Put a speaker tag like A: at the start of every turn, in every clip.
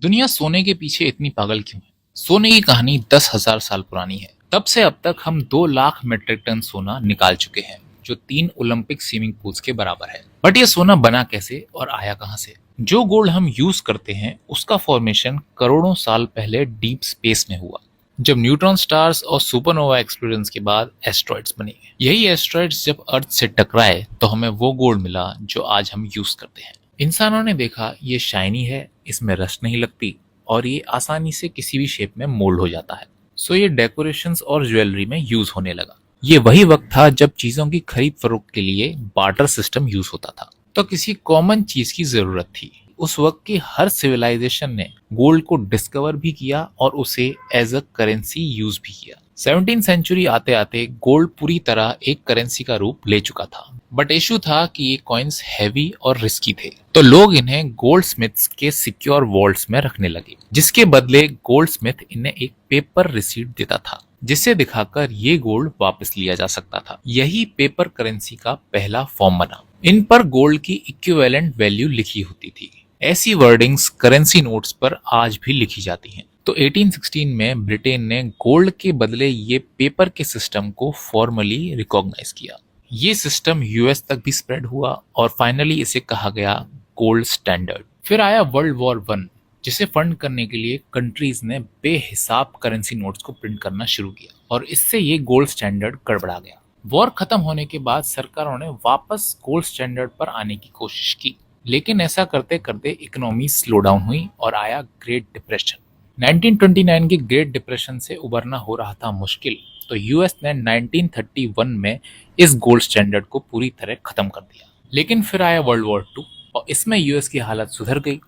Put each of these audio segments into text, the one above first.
A: दुनिया सोने के पीछे इतनी पागल क्यों है? सोने की कहानी 10,000 साल पुरानी है। तब से अब तक हम 2 लाख मीट्रिक टन सोना निकाल चुके हैं, जो 3 ओलंपिक स्विमिंग पूल्स के बराबर है। बट ये सोना बना कैसे और आया कहां से? जो गोल्ड हम यूज करते हैं, उसका फॉर्मेशन करोड़ों साल पहले डीप स्पेस में हुआ, जब न्यूट्रॉन स्टार्स और सुपरनोवा एक्सप्लोजन के बाद एस्ट्रॉइड्स बने। यही एस्ट्रॉइड्स जब अर्थ से टकराए तो हमें वो गोल्ड मिला जो आज हम यूज करते हैं। इंसानों ने देखा ये शाइनी है, इसमें रस्ट नहीं लगती और ये आसानी से किसी भी शेप में मोल्ड हो जाता है। सो ये डेकोरेशंस और ज्वेलरी में यूज होने लगा। ये वही वक्त था जब चीजों की खरीद फरोख्त के लिए बार्टर सिस्टम यूज होता था, तो किसी कॉमन चीज की जरूरत थी। उस वक्त की हर सिविलाइजेशन ने गोल्ड को डिस्कवर भी किया और उसे एज अ करेंसी यूज भी किया। 17वीं सेंचुरी आते आते गोल्ड पूरी तरह एक करेंसी का रूप ले चुका था। बट इशू था कि ये कॉइन्स हैवी और रिस्की थे, तो लोग इन्हें गोल्ड स्मिथ्स के सिक्योर वॉल्ट्स में रखने लगे, जिसके बदले गोल्ड स्मिथ इन्हें एक पेपर रिसीट देता था, जिसे दिखाकर ये गोल्ड वापस लिया जा सकता था। यही पेपर करेंसी का पहला फॉर्म बना। इन पर गोल्ड की इक्विवेलेंट वैल्यू लिखी होती थी। ऐसी वर्डिंग्स करेंसी नोट्स पर आज भी लिखी जाती हैं। तो 1816 में ब्रिटेन ने गोल्ड के बदले ये पेपर के सिस्टम को फॉर्मली रिकॉग्नाइज किया। ये सिस्टम यूएस तक भी स्प्रेड हुआ और फाइनली इसे कहा गया गोल्ड स्टैंडर्ड। फिर आया वर्ल्ड वॉर वन, जिसे फंड करने के लिए कंट्रीज ने बेहिसाब करेंसी नोट्स को प्रिंट करना शुरू किया और इससे ये गोल्ड स्टैंडर्ड गड़बड़ा गया। वॉर खत्म होने के बाद सरकारों ने वापस गोल्ड स्टैंडर्ड पर आने की कोशिश की, लेकिन ऐसा करते करते इकोनॉमी स्लो डाउन हुई और आया ग्रेट डिप्रेशन। 1929 के ग्रेट डिप्रेशन से उबरना हो रहा था मुश्किल, तो यूएस ने 1931 में इस गोल्ड स्टैंडर्ड को पूरी तरह खत्म कर दिया। लेकिन फिर आया वर्ल्ड वॉर टू और इसमें यूएस की हालत सुधर गई,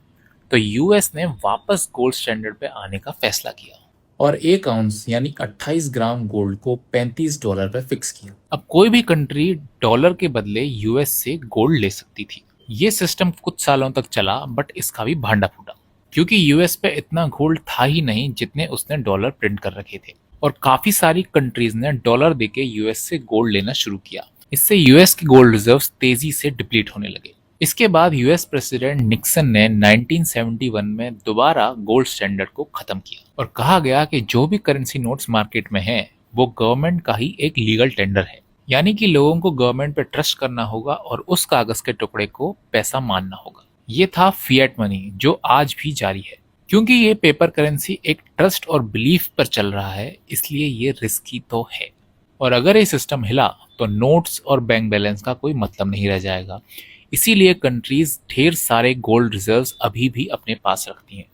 A: तो यूएस ने वापस गोल्ड स्टैंडर्ड पे आने का फैसला किया और 1 आउंस यानी 28 ग्राम गोल्ड को $35 पे फिक्स किया। अब कोई भी कंट्री डॉलर के बदले यूएस से गोल्ड ले सकती थी। ये सिस्टम कुछ सालों तक चला, बट इसका भी भांडा फूटा, क्योंकि यूएस पे इतना गोल्ड था ही नहीं जितने उसने डॉलर प्रिंट कर रखे थे, और काफी सारी कंट्रीज ने डॉलर देके यूएस से गोल्ड लेना शुरू किया। इससे यूएस के गोल्ड रिजर्व्स तेजी से डिप्लीट होने लगे। इसके बाद यूएस प्रेसिडेंट निक्सन ने 1971 में दोबारा गोल्ड स्टैंडर्ड को खत्म किया और कहा गया कि जो भी करेंसी नोट्स मार्केट में हैं, वो गवर्नमेंट का ही एक लीगल टेंडर है, यानी कि लोगों को गवर्नमेंट पे ट्रस्ट करना होगा और उस कागज के टुकड़े को पैसा मानना होगा। ये था फिएट मनी, जो आज भी जारी है। क्योंकि ये पेपर करेंसी एक ट्रस्ट और बिलीफ पर चल रहा है, इसलिए ये रिस्की तो है, और अगर ये सिस्टम हिला तो नोट्स और बैंक बैलेंस का कोई मतलब नहीं रह जाएगा। इसीलिए कंट्रीज ढेर सारे गोल्ड रिजर्व्स अभी भी अपने पास रखती हैं।